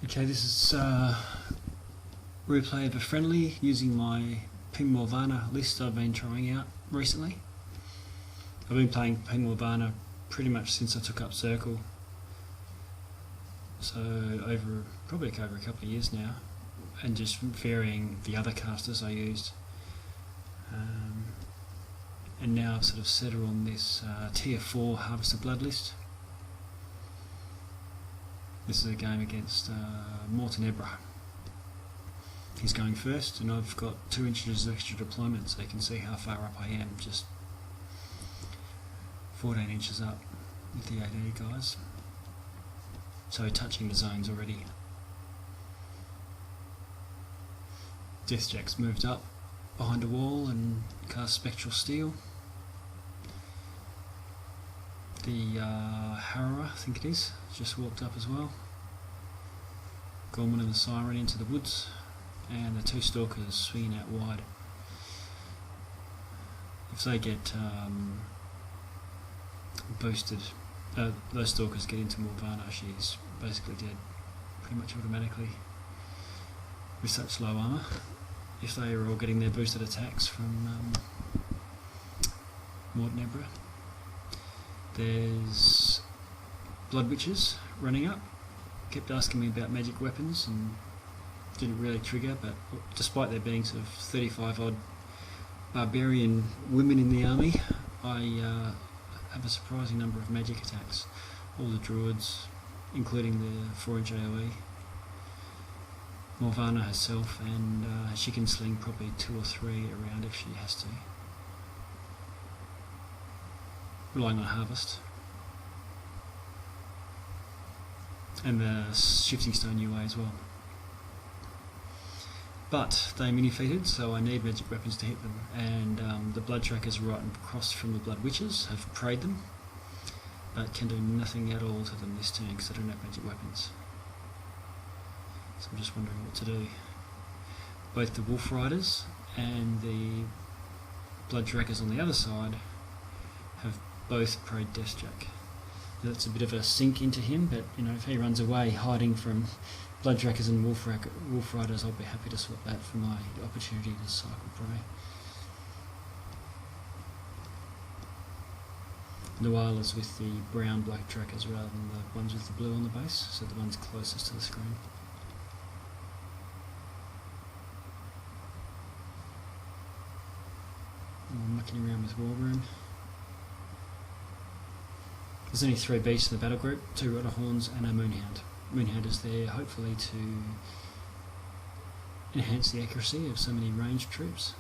Okay, this is replay of a friendly using my Ping Morvahna list I've been trying out recently. I've been playing Ping Morvahna pretty much since I took up Circle, so probably over a couple of years now, and just varying the other casters I used. And now I've sort of settled on this tier 4 Harvest of Blood list. This is a game against Mortenebra. He's going first, and I've got 2 inches of extra deployment, so you can see how far up I am, just 14 inches up with the AD guys. So touching the zones already. Deathjack's moved up behind a wall and cast Spectral Steel. The Harrower, I think it is, just walked up as well. Gorman and the Siren into the woods, and the 2 Stalkers swinging out wide. If they get boosted, those Stalkers get into Morvahna, she's basically dead pretty much automatically with such low armour. If they are all getting their boosted attacks from Mortenebra. There's Blood Witches running up, kept asking me about magic weapons and didn't really trigger, but despite there being sort of 35 odd barbarian women in the army, I have a surprising number of magic attacks. All the druids, including the 4-inch AoE, Morvahna herself, and she can sling probably 2 or 3 around if she has to. Relying on Harvest. And the Shifting Stone UA as well. But they mini-feated, so I need magic weapons to hit them, and the Blood Trackers right across from the Blood Witches have prayed them, but can do nothing at all to them this turn because they don't have magic weapons. So I'm just wondering what to do. Both the Wolf Riders and the Blood Trackers on the other side have both prayed Deathjack. That's a bit of a sink into him, but you know, if he runs away hiding from Blood Trackers and Wolf Riders, I'll be happy to swap that for my opportunity to cycle prey. Noala's with the brown Black Trackers rather than the ones with the blue on the base, so the ones closest to the screen. I'm mucking around with War Room. There's only 3 beasts in the battle group, 2 Hordes and a Moonhound. Moonhound is there hopefully to enhance the accuracy of so many ranged troops.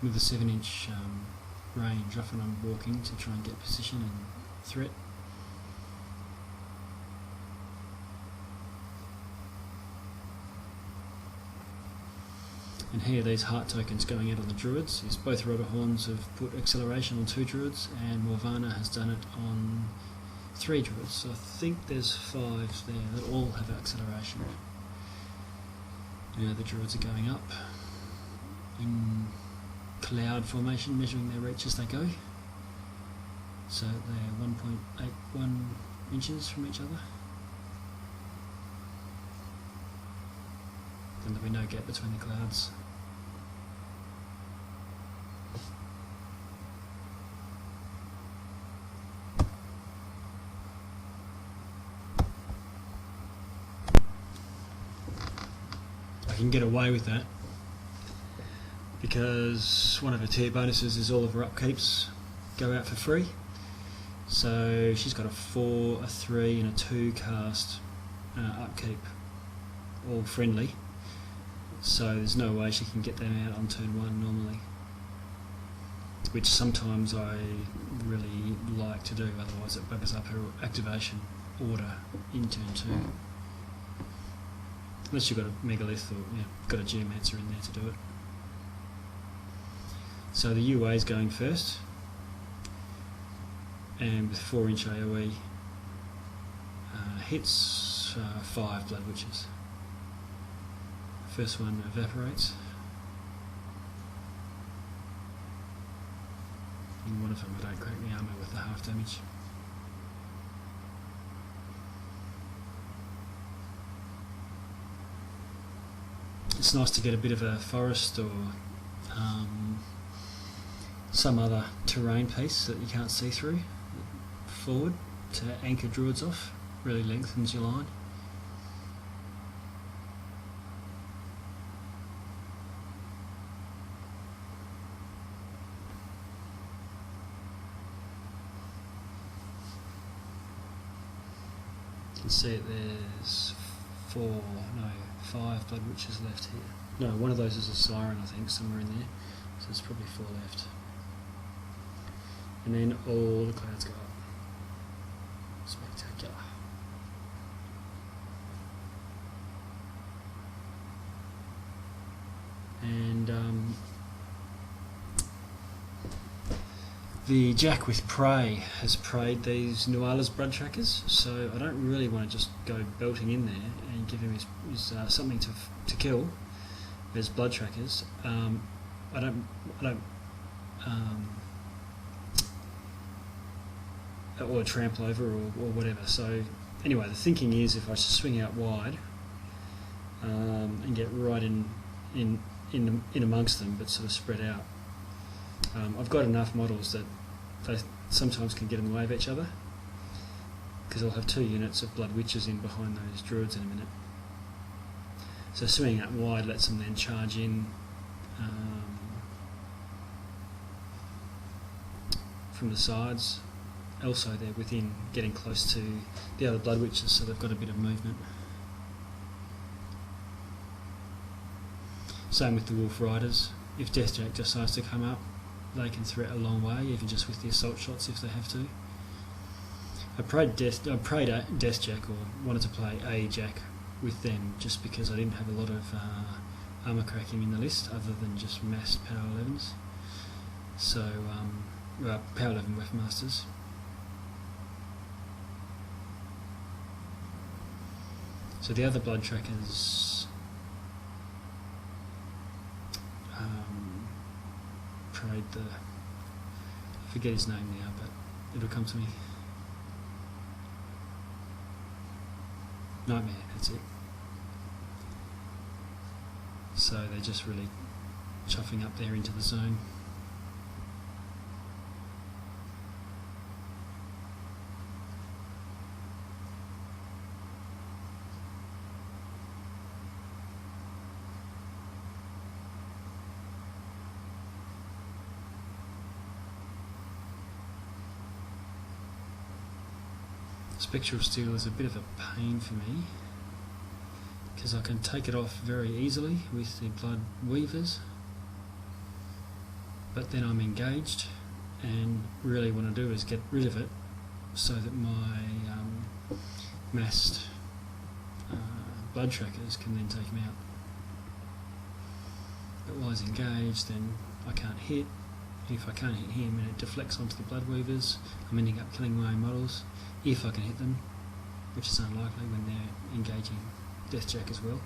With a 7-inch range, often I'm walking to try and get position and threat. And here these heart tokens going out on the druids is both Hordes have put acceleration on 2 druids, and Morvahna has done it on 3 druids. So I think there's 5 there that all have acceleration. Now the druids are going up in cloud formation, measuring their reach as they go. So they're 1.81 inches from each other. Then there'll be no gap between the clouds. I can get away with that because one of her tier bonuses is all of her upkeeps go out for free. So she's got a 4, a 3 and a 2 cast upkeep, all friendly. So there's no way she can get them out on turn 1 normally, which sometimes I really like to do, otherwise it buggers up her activation order in turn 2. Unless you've got a Megalith or got a Geomancer in there to do it. So the UA is going first, and with 4-inch AoE hits 5 Blood Witches. First one evaporates, and one of them I don't crack the armour with the half damage. it's nice to get a bit of a forest or some other terrain piece that you can't see through forward to anchor druids off. Really lengthens your line. You can see there's 5 blood witches left here. No, one of those is a siren, I think, somewhere in there. So there's probably 4 left. And then all the clouds go up. Spectacular. And the Jack with Prey has preyed these Nuala's blood trackers, so I don't really want to just go belting in there and give him his something to kill. There's blood trackers. I don't or trample over or whatever. So anyway, the thinking is if I swing out wide and get right in amongst them, but sort of spread out. I've got enough models that they sometimes can get in the way of each other, because I'll have 2 units of blood witches in behind those druids in a minute. So swinging out wide lets them then charge in from the sides. Also they're within getting close to the other blood witches, so they've got a bit of movement. Same with the wolf riders. If Deathjack decides to come up, they can threat a long way, even just with the assault shots if they have to. I prayed Deathjack, or wanted to play a Jack with them, just because I didn't have a lot of armour cracking in the list other than just mass power 11s. So power 11 weapon masters. So the other blood trackers prayed the, I forget his name now, but it'll come to me. Nightmare, that's it. So they're just really chuffing up there into the zone. Spectral steel is a bit of a pain for me, because I can take it off very easily with the blood weavers, but then I'm engaged, and really what I do is get rid of it so that my massed blood trackers can then take him out. But while he's engaged, then I can't hit. If I can't hit him and it deflects onto the blood weavers, I'm ending up killing my own models, if I can hit them, which is unlikely when they're engaging Deathjack as well.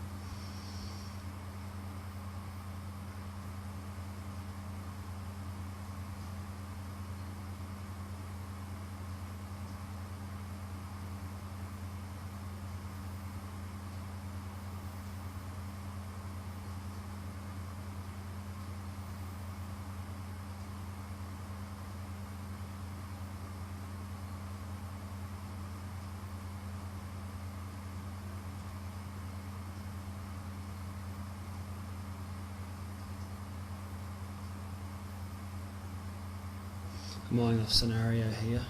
I'm eyeing off scenario here.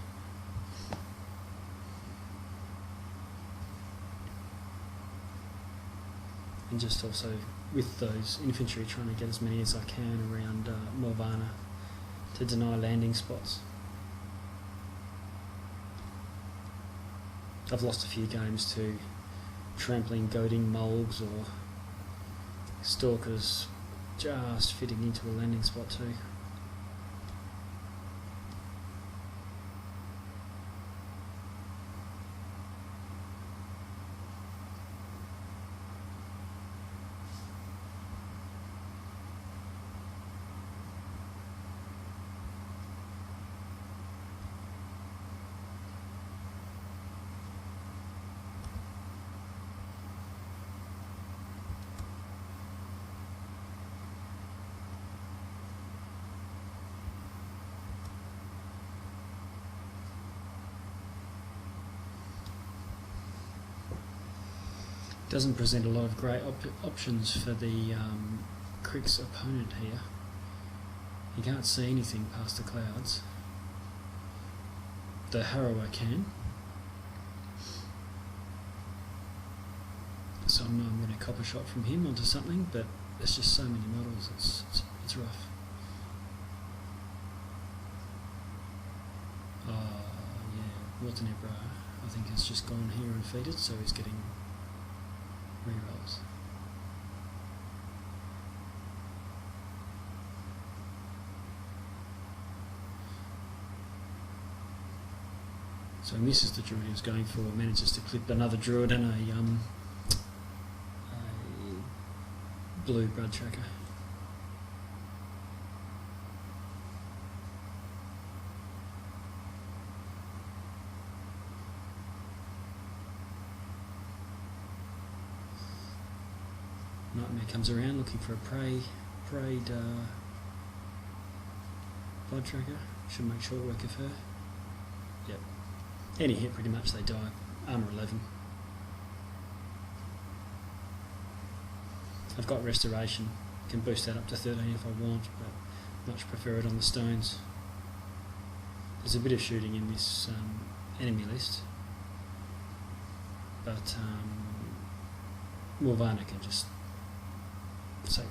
And just also with those infantry trying to get as many as I can around Morvahna to deny landing spots. I've lost a few games to trampling, goading mulgs or stalkers just fitting into a landing spot too. Doesn't present a lot of great options for the Crick's opponent here. He can't see anything past the clouds. The Harrower can. So I'm going to copper shot from him onto something, but there's just so many models, it's rough. Yeah, Mortenebra I think has just gone here and feeded, so he's getting rerolls. So he misses the druid he was going for, manages to clip another druid and a blue blood tracker. Nightmare comes around looking for a preyed blood tracker. Should make short work of her. Yep. Any hit pretty much they die. Armour 11. I've got restoration. Can boost that up to 13 if I want, but much prefer it on the stones. There's a bit of shooting in this enemy list, but Morvahna can just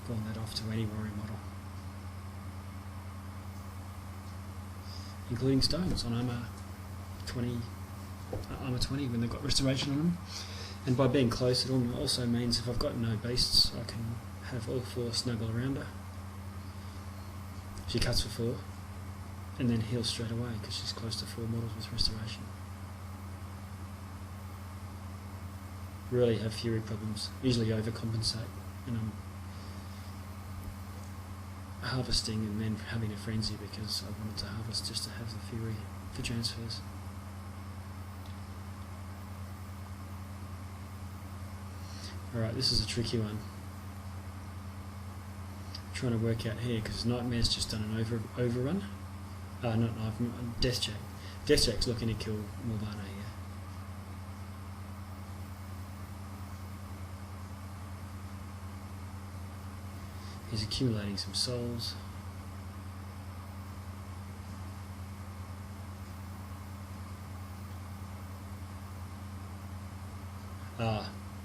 pawn that off to any warrior model, including stones on armour 20 when they've got restoration on them. And by being close, it also means if I've got no beasts, I can have all four snuggle around her. She cuts for 4, and then heals straight away because she's close to 4 models with restoration. Really have fury problems, usually overcompensate, and I'm harvesting and then having a frenzy because I wanted to harvest just to have the fury for transfers. Alright, this is a tricky one. I'm trying to work out here because Nightmare's just done an overrun. Deathjack. Deathjack's looking to kill Morvahna here. He's accumulating some souls.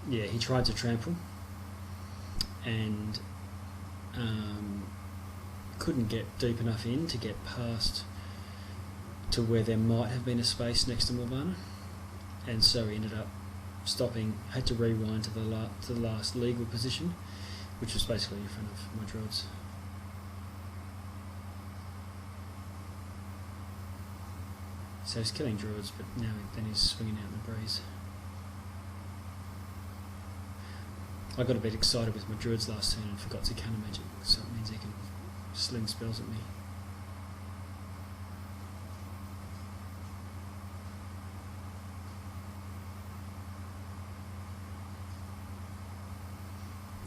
Yeah, he tried to trample and couldn't get deep enough in to get past to where there might have been a space next to Morvahna, and so he ended up stopping, had to rewind to the last legal position, which was basically in front of my druids. So he's killing druids, but now then he's swinging out in the breeze. I got a bit excited with my druids last turn and forgot to counter magic, so it means he can sling spells at me.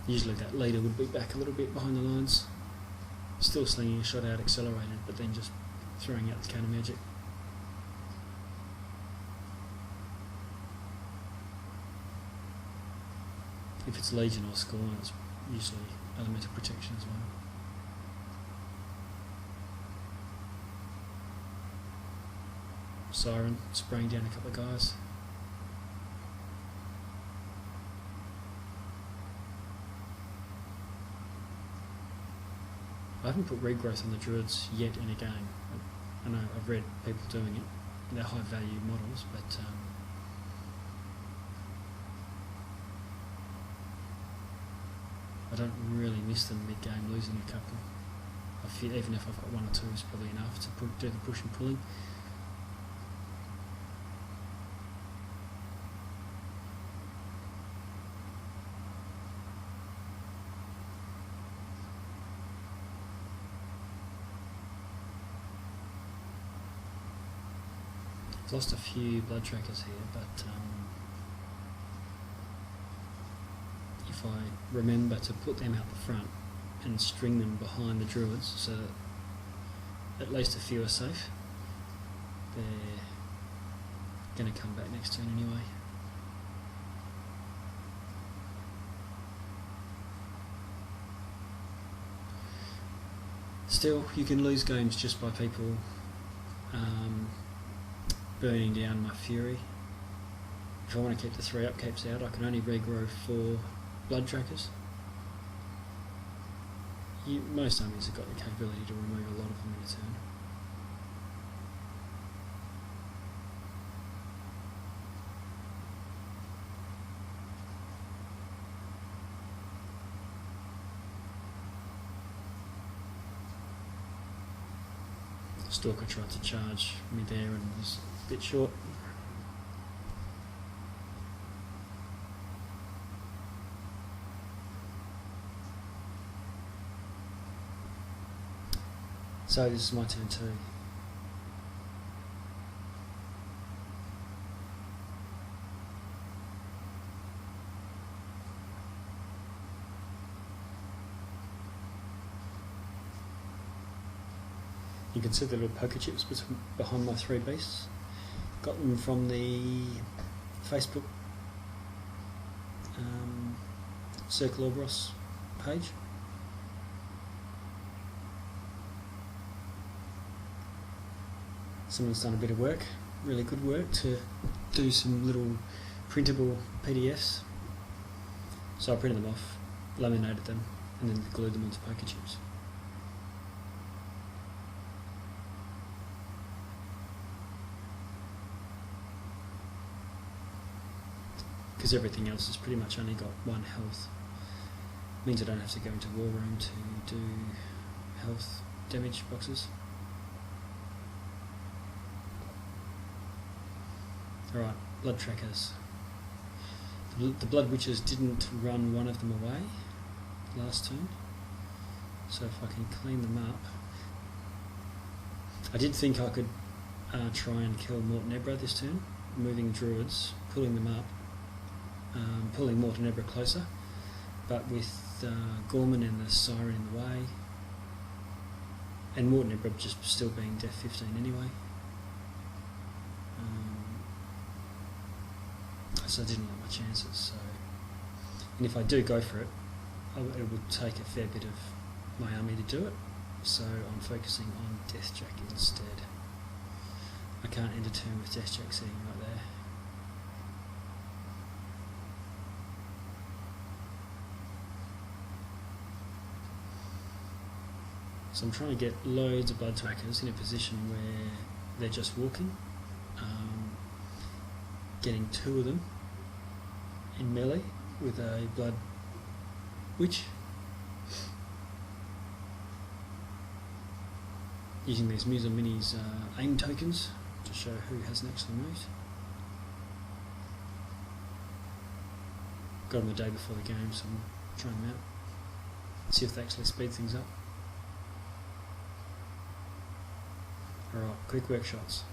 Usually that leader would be back a little bit behind the lines, still slinging a shot out accelerated, but then just throwing out the counter magic. If it's Legion or Scorn, it's usually elemental protection as well. Siren spraying down a couple of guys. I haven't put regrowth on the druids yet in a game. I know I've read people doing it. They're high value models, but I don't really miss them mid-game, losing a couple. I feel even if I've got 1 or 2 is probably enough to do the push and pulling. I've lost a few blood trackers here, but if I remember to put them out the front and string them behind the druids so that at least a few are safe, they're going to come back next turn anyway. Still, you can lose games just by people burning down my fury. If I want to keep the 3 upkeeps out, I can only regrow 4 blood trackers. Most armies have got the capability to remove a lot of them in a turn. Stalker tried to charge me there and was a bit short. So this is my turn too. You can see the little poker chips behind my 3 beasts. Got them from the Facebook Circle Orbros page. Someone's done a bit of work, really good work, to do some little printable PDFs. So I printed them off, laminated them, and then glued them onto poker chips. Because everything else has pretty much only got 1 health. Means I don't have to go into War Room to do health damage boxes. Alright, blood trackers. The blood witches didn't run one of them away last turn, so if I can clean them up. I did think I could try and kill Mortenebra this turn, moving druids, pulling them up, pulling Mortenebra closer, but with Gorman and the Siren in the way, and Mortenebra just still being Death 15 anyway. So I didn't like my chances. So, and if I do go for it, it would take a fair bit of my army to do it. So I'm focusing on Deathjack instead. I can't end a turn with Deathjack sitting right there. So I'm trying to get loads of blood trackers in a position where they're just walking. Getting 2 of them in melee with a blood witch. Using these Musa Minis aim tokens to show who hasn't actually moved. Got them the day before the game, so I'm trying them out. See if they actually speed things up. Alright, quick work shots.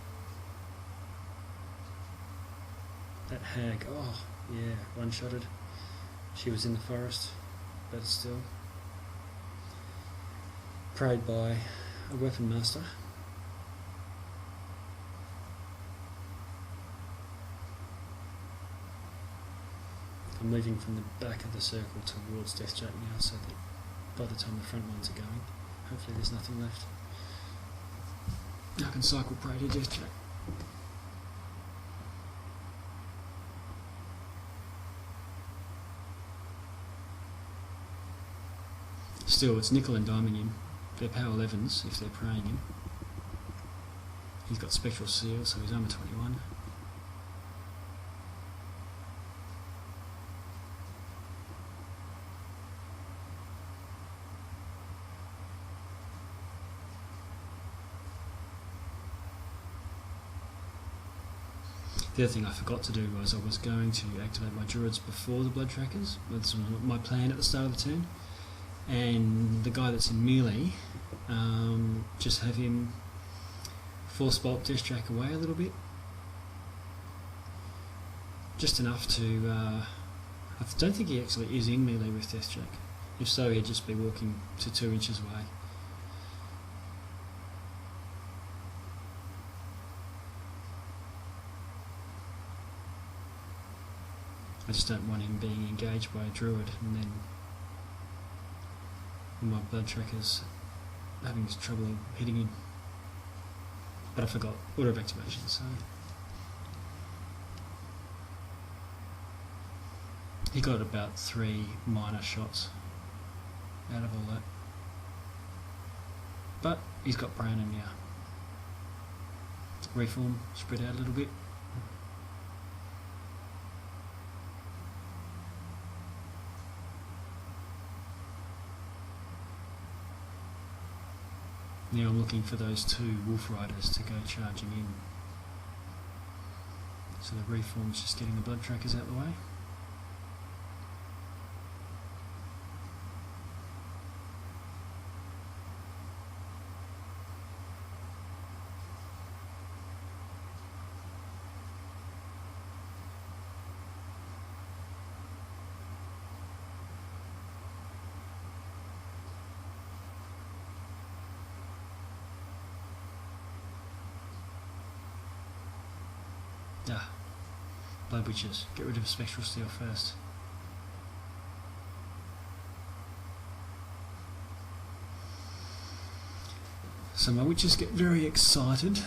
That hag, oh yeah, one-shotted. She was in the forest, but still. Prayed by a weapon master. I'm moving from the back of the circle towards Deathjack now, so that by the time the front ones are going, hopefully there's nothing left. I can cycle prey to Deathjack. Still, it's nickel and diming him. They're power 11s if they're praying him. He's got Spectral Seal, so he's armor 21. The other thing I forgot to do was I was going to activate my druids before the blood trackers. That's my plan at the start of the turn. And the guy that's in melee, just have him force bolt Deathjack away a little bit. Just enough to, I don't think he actually is in melee with Deathjack. If so, he'd just be walking to 2 inches away. I just don't want him being engaged by a druid and then my blood trackers having trouble hitting him. But I forgot order of activation, so he got about 3 minor shots out of all that. But he's got Brandon now. Reform, spread out a little bit. Now I'm looking for those 2 wolf riders to go charging in. So the reform's just getting the blood trackers out of the way. Blood witches. Get rid of spectral steel first. So my witches get very excited.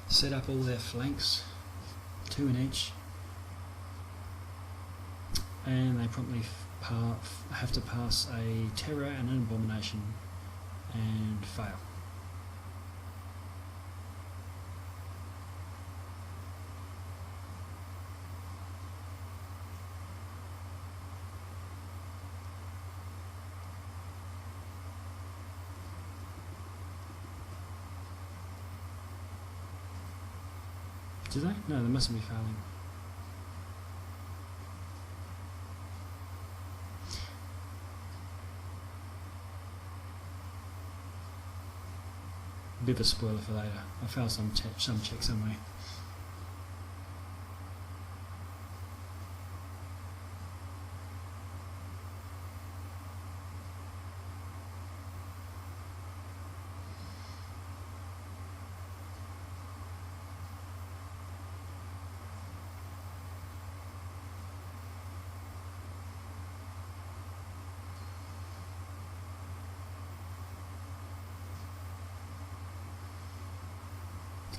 Set up all their flanks, 2 in each. And they promptly have to pass a terror and an abomination and fail. Do they? No, they mustn't be failing. Bit of a spoiler for later. I failed some check somewhere.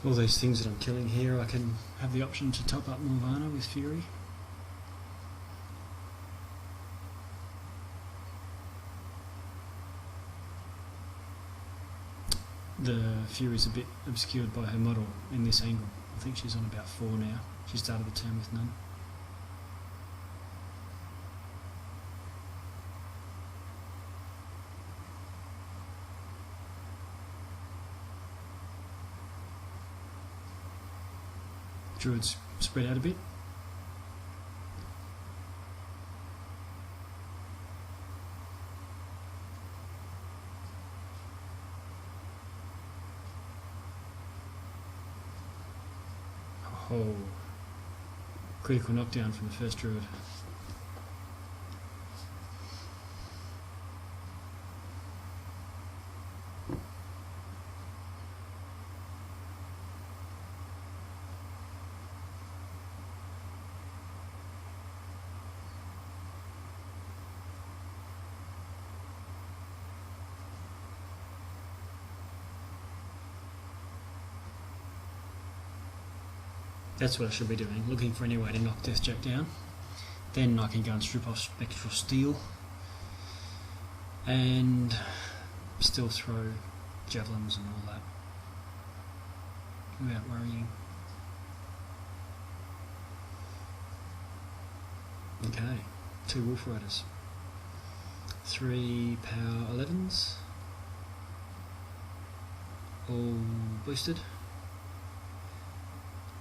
All these things that I'm killing here, I can have the option to top up Morvahna with Fury. The Fury's a bit obscured by her model in this angle. I think she's on about 4 now. She started the turn with none. Druids spread out a bit. Oh, critical knockdown from the first Druid. That's what I should be doing, looking for any way to knock Deathjack down. Then I can go and strip off Spectral Steel and still throw javelins and all that without worrying. Okay, 2 Wolf Riders. 3 power 11s. All boosted.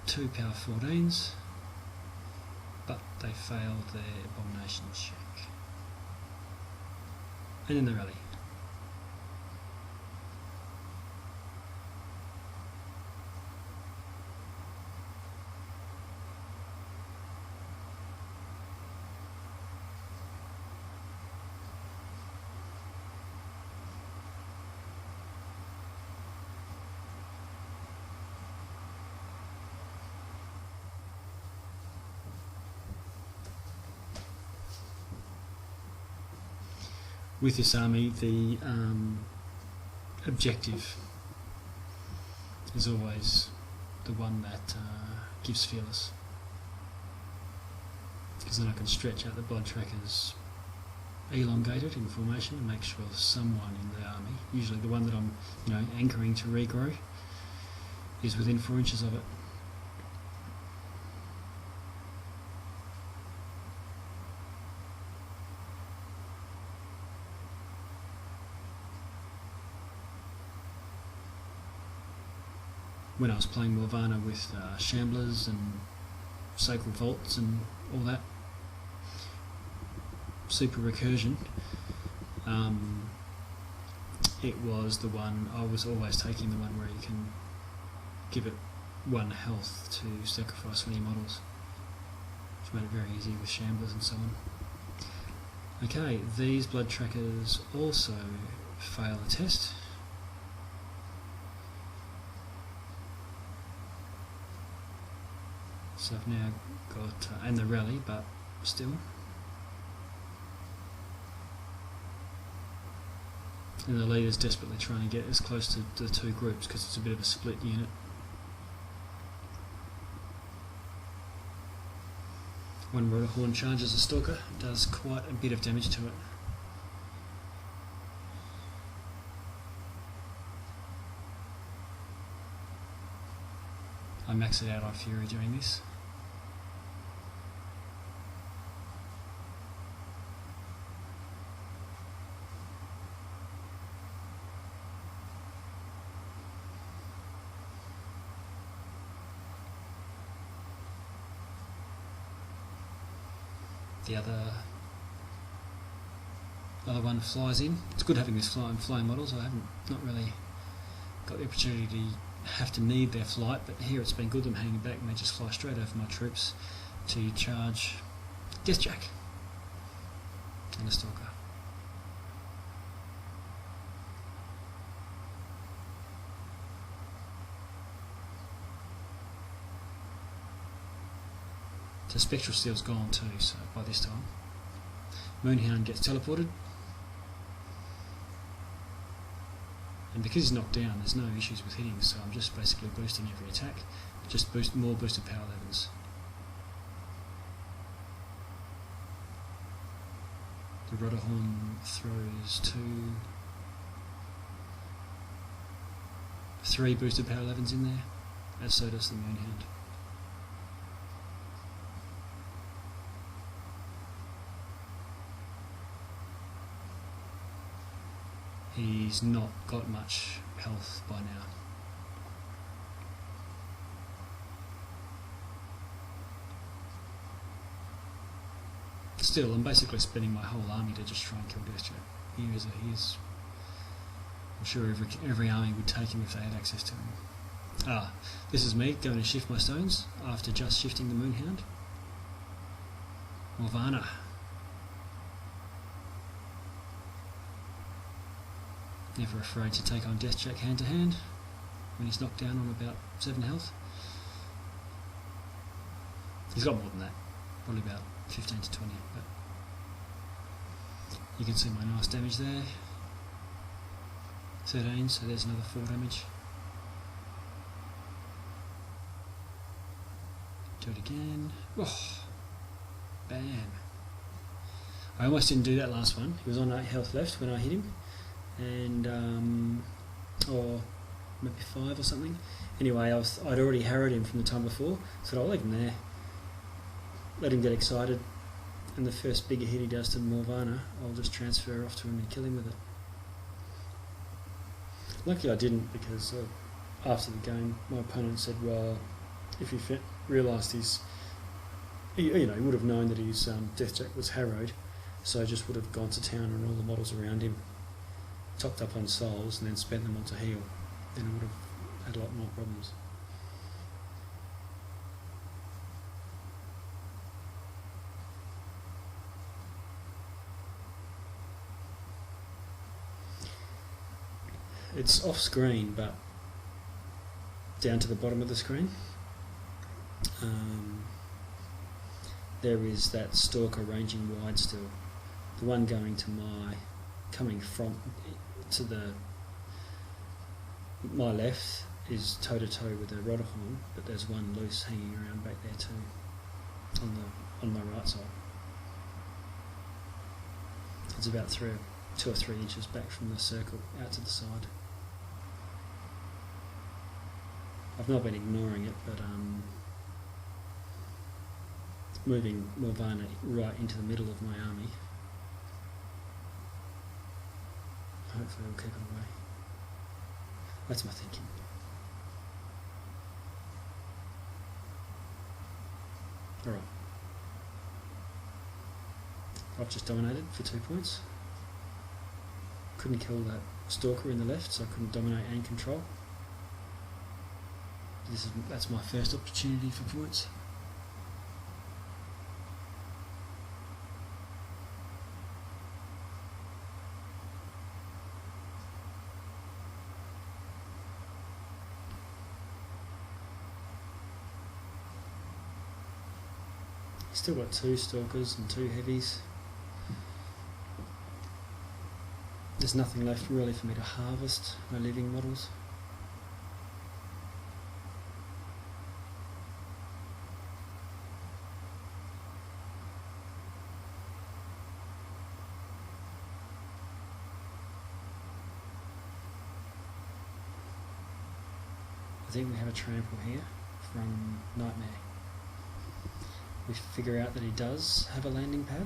2 power 14s, but they failed their abomination check. And in the rally. with this army, the objective is always the one that gives fearless, because then I can stretch out the blood trackers elongated in formation and make sure someone in the army, usually the one that I'm anchoring to regrow, is within 4 inches of it. When I was playing Morvahna with Shamblers and Sacred Vaults and all that super recursion, it was the one, I was always taking the one where you can give it 1 health to sacrifice for any models, which made it very easy with Shamblers and so on. Okay, these blood trackers also fail a test. So I've now got, and the rally, but still. And the leader's desperately trying to get as close to the 2 groups because it's a bit of a split unit. One rotor horn charges a stalker, does quite a bit of damage to it. I max it out on Fury doing this. The other one flies in. It's good having this flying models. I haven't not really got the opportunity to have to need their flight, but here it's been good them hanging back and they just fly straight over my troops to charge Deathjack and a stalker. So Spectral Steel's gone too, so by this time. Moonhound gets teleported. And because he's knocked down, there's no issues with hitting, so I'm just basically boosting every attack. Just more boosted power 11s. The Rudderhorn throws 3 boosted power 11s in there, as so does the Moonhound. He's not got much health by now. Still, I'm basically spending my whole army to just try and kill Deathjack. He is. I'm sure every army would take him if they had access to him. This is me going to shift my stones after just shifting the Moonhound. Morvahna. Never afraid to take on Deathjack hand to hand when he's knocked down on about 7 health. He's got more than that, probably about 15 to 20, but you can see my nice damage there. 13, so there's another 4 damage. Do it again. Oh, bam. I almost didn't do that last one. He was on 8 health left when I hit him. And or maybe 5 or something. Anyway, I'd already harrowed him from the time before, so I'll leave him there. Let him get excited, and the first bigger hit he does to Morvahna, I'll just transfer off to him and kill him with it. Luckily I didn't, because after the game my opponent said, well, if he realised he would have known that his Deathjack was harrowed, so just would have gone to town on all the models around him, topped up on souls, and then spent them on to heal. Then I would have had a lot more problems. It's off screen, but down to the bottom of the screen there is that stalker ranging wide still. The one going to my coming from to my left is toe to toe with the rodder horn, but there's one loose hanging around back there too, on my right side. It's about 2 or 3 inches back from the circle out to the side. I've not been ignoring it, but moving Morvahna right into the middle of my army. Hopefully we'll keep it away. That's my thinking. Alright. I've just dominated for 2 points. Couldn't kill that stalker in the left, so I couldn't dominate and control. That's my first opportunity for points. Still got 2 stalkers and 2 heavies. There's nothing left really for me to harvest my living models. I think we have a trample here from Nightmare. We figure out that he does have a landing pad.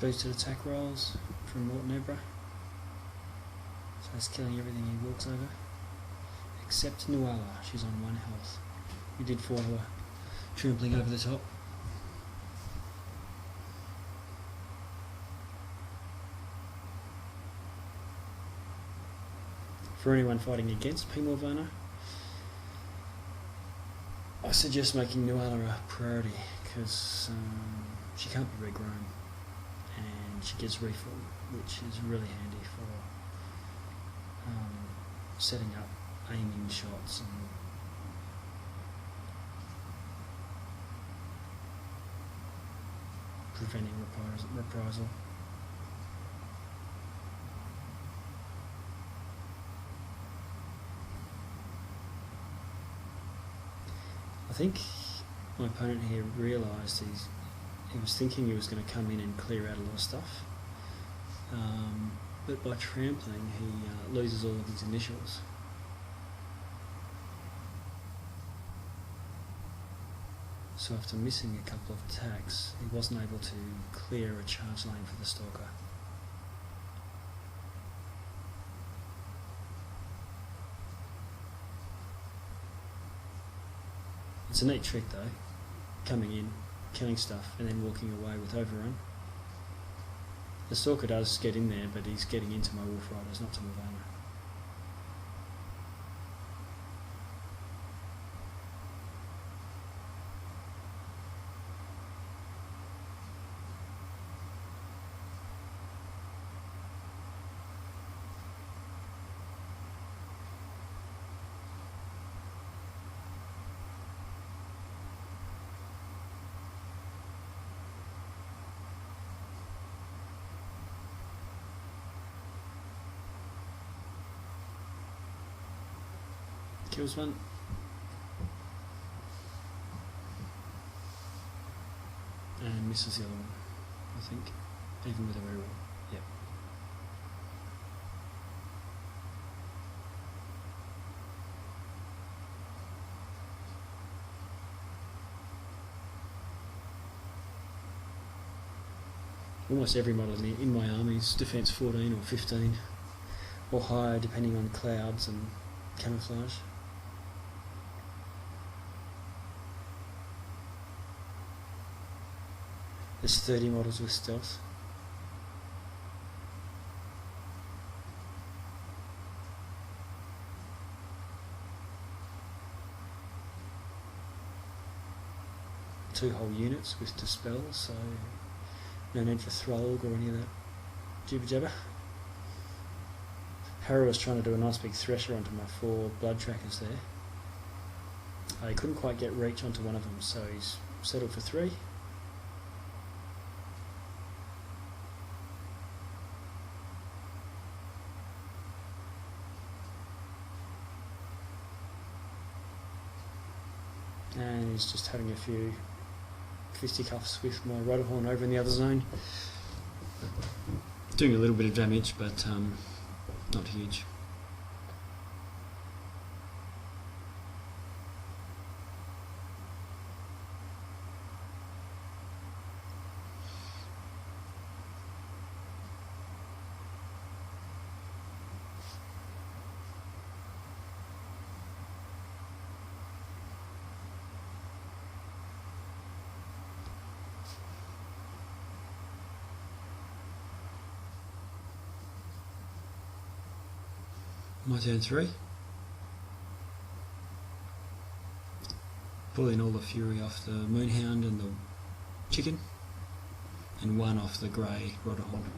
Boosted attack rolls from Mortenebra. So he's killing everything he walks over. Except Nuala, she's on 1 health. We did fall her trampling over the top. For anyone fighting against Morvahna, I suggest making Nuala a priority because she can't be regrown and she gets reform, which is really handy for setting up aiming shots and preventing reprisal. I think my opponent here realised he was thinking he was going to come in and clear out a lot of stuff, but by trampling he loses all of his initials. So after missing a couple of attacks, he wasn't able to clear a charge lane for the stalker. It's a neat trick though, coming in, killing stuff, and then walking away with overrun. The stalker does get in there, but he's getting into my wolf riders, not to Morvahna. Kills one. And misses the other one, I think. Even with a reroll. Yep. Almost every model in my army is defense 14 or 15 or higher depending on clouds and camouflage. There's 30 models with stealth. Two whole units with dispel, so no need for Throlg or any of that jibber jabber. Harrow was trying to do a nice big thresher onto my 4 blood trackers there. He couldn't quite get reach onto one of them, so he's settled for 3. And he's just having a few fisticuffs with my rudder horn over in the other zone. Doing a little bit of damage, but not huge. My turn 3. Pulling all the fury off the moonhound and the chicken, and 1 off the grey rodderhorn.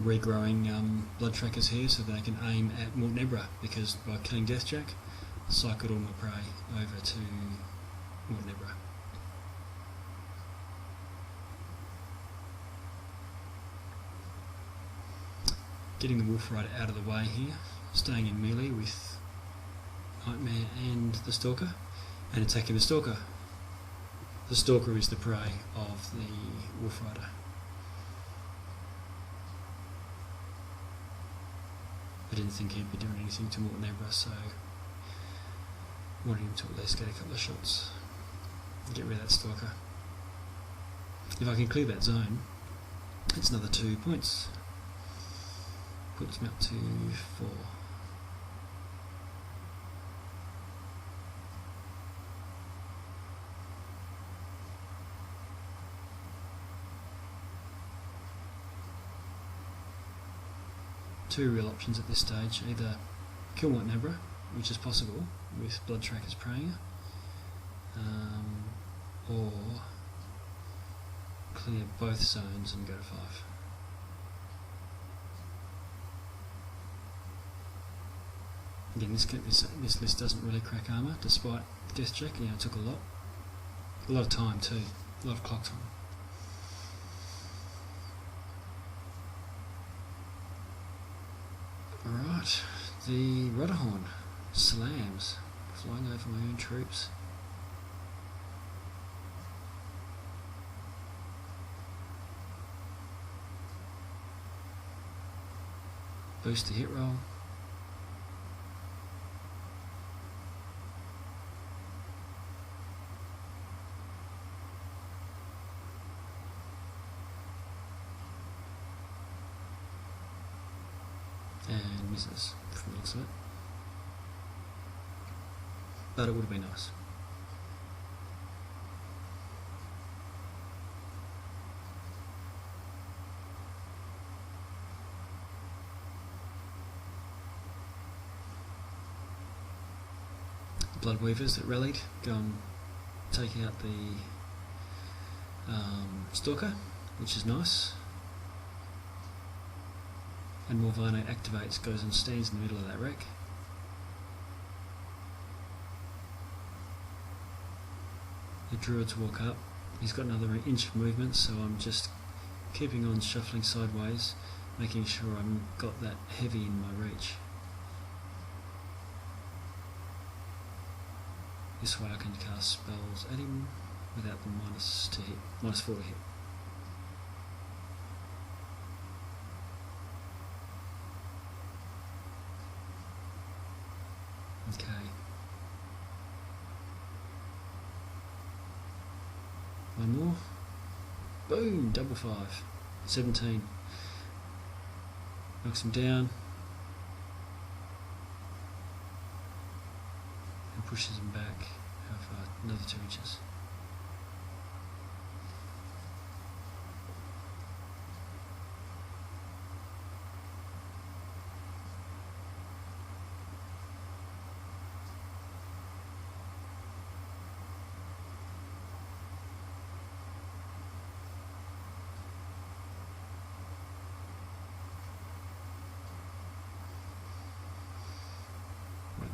Regrowing blood trackers here so they can aim at Mortenebra, because by killing Deathjack, I cycled all my prey over to Mortenebra. Getting the Wolf Rider out of the way here, staying in melee with Nightmare and the Stalker, and attacking the Stalker. The Stalker is the prey of the Wolf Rider. I didn't think he'd be doing anything to Mortenebra, so I wanted him to at least get a couple of shots and get rid of that Stalker. If I can clear that zone, it's another 2 points. Puts me up to 4. Two real options at this stage: either kill Mortenebra, which is possible with blood trackers praying, or clear both zones and go to 5. Again, this list doesn't really crack armour, despite Deathjack. It took a lot of time too, a lot of clock time. Right, the Rudderhorn slams, flying over my own troops. Boost the hit roll. And misses from the looks of it. But it would have been nice. The Blood Weavers that rallied go and take out the Stalker, which is nice. And Morvahna activates, goes and stands in the middle of that wreck. The Druids walk up. He's got another inch of movement, so I'm just keeping on shuffling sideways, making sure I've got that heavy in my reach. This way I can cast spells at him without the -4 to hit. Okay. One more. Boom! Double 5. 17. Knocks him down. And pushes him back. How far? Another 2 inches.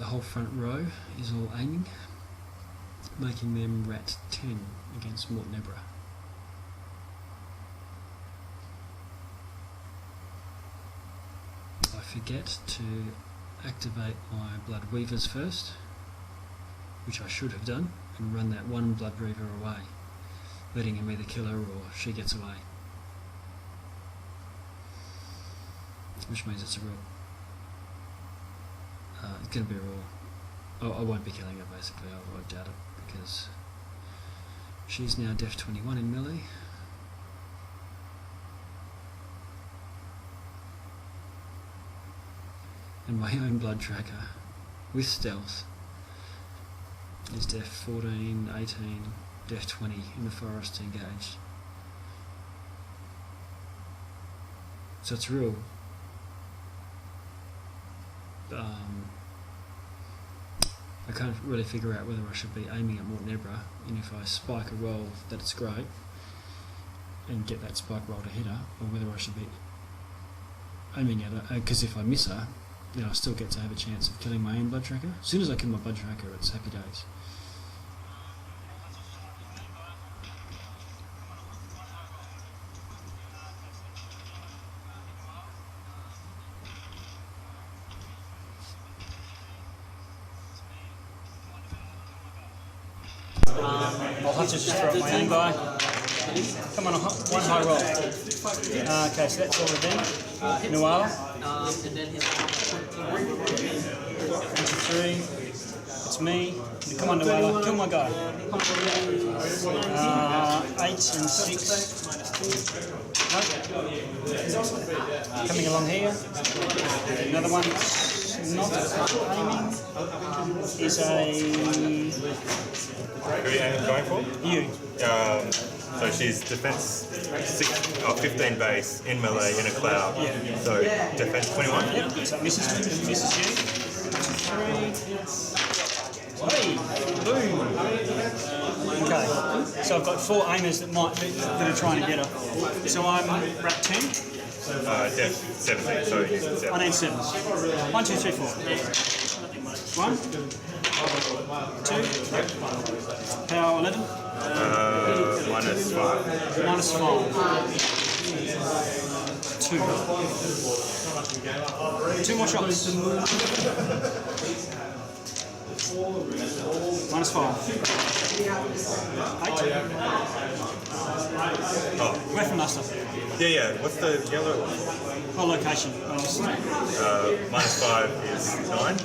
whole front row is all aiming, making them rat 10 against Mortenebra. I forget to activate my Blood Weavers first, which I should have done, and run that one Blood Weaver away, letting him either kill her or she gets away. Which means it's a real... it's going to be a real... I won't be killing her basically, I doubt it, because she's now def 21 in melee. And my own blood tracker, with stealth, is def 14, 18, def 20 in the forest engaged. So it's real. I can't really figure out whether I should be aiming at Mortenebra, and if I spike a roll that it's great and get that spike roll to hit her, or whether I should be aiming at her, because if I miss her, then I still get to have a chance of killing my own blood tracker. As soon as I kill my blood tracker, it's happy days. I'll have to just throw my own guy. Come on, one high roll. Okay, so that's all of them. Noir. And then his 23. It's me. Come on, Noir. Kill my guy. 8 and 6. Nope. Coming along here. Another one. Not aiming. Is a... Who are you aiming going for? You. So she's defense 15 base, in melee, in a cloud. Yeah. So defense 21? Yep. So misses you. 3. Hey! Boom! Okay. So I've got 4 aimers that are trying to get her. So I'm rat 10. Def 17, so you said 7. I need 7. 1, 2, 3, 4. 1, 2, power 11. Minus 5. Minus 5. 2. 2 more shots. Minus 5. 8. Oh. Weapon master. Yeah. What's the yellow? Oh, location. Minus 5 is 9.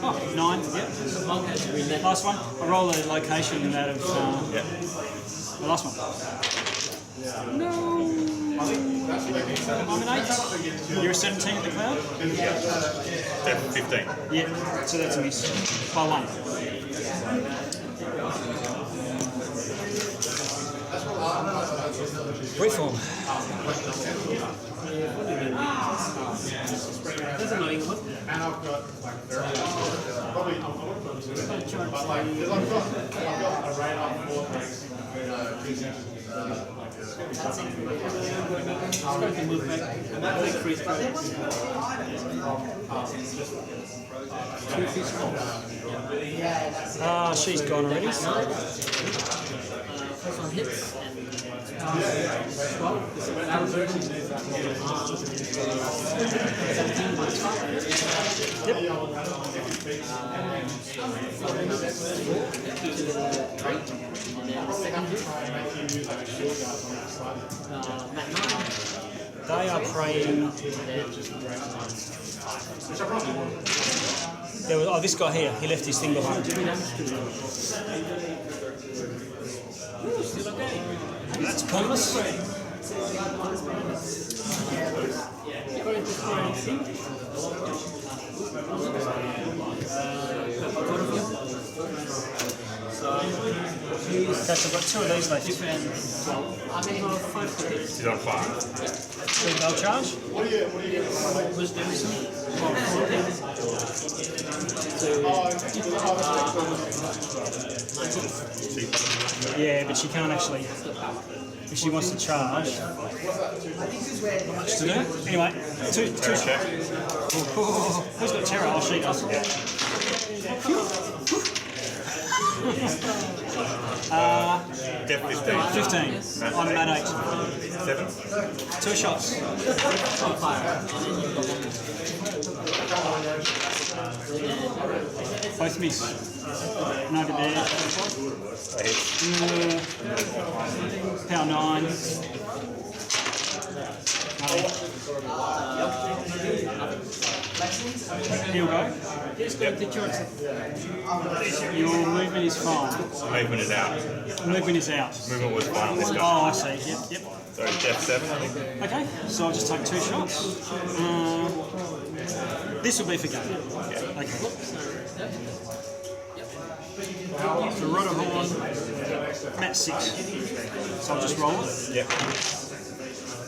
Oh, 9. Yeah. Last one. I roll a location out of Yeah. the last one. No. I'm an 8. You're a 17 at the cloud? Def 15. Yeah, so that's a miss. By 1. Reform. And I've got like probably but like I've got a radar vortex between 2 sections. She's gone already. first one hits They are praying. There was, this guy here, he left his thing behind. That's pointless. Okay, so I've got 2 of these left. She's on 5. So they'll charge? Yeah, but she can't actually. If she wants to charge, not much to do. Anyway, two. Check. Who's got terror? Oh, she does. Def 15. 15. I'm at 8. 7. 2 shots. Both miss. Nugget there. I hit. Power 9. He'll go. Your movement is fine. Movement is out. Movement is out. Movement was fine on this guy. Oh, I see. Yep. So Def 7, I think. Okay, so I'll just take 2 shots. This will be for game. Yeah. Okay. So Rotahorn, Matt 6. So I'll just roll it. Yep.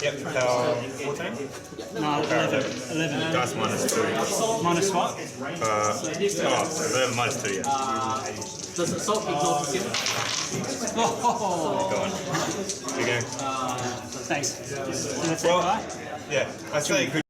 Yep, power 14. No, 11. 11. Dice minus 2. Minus what? 11 minus 2, yeah. Does the salt ignore the skill? Oh, Go on. You go. thanks. That's Well, it, right? yeah, I say good.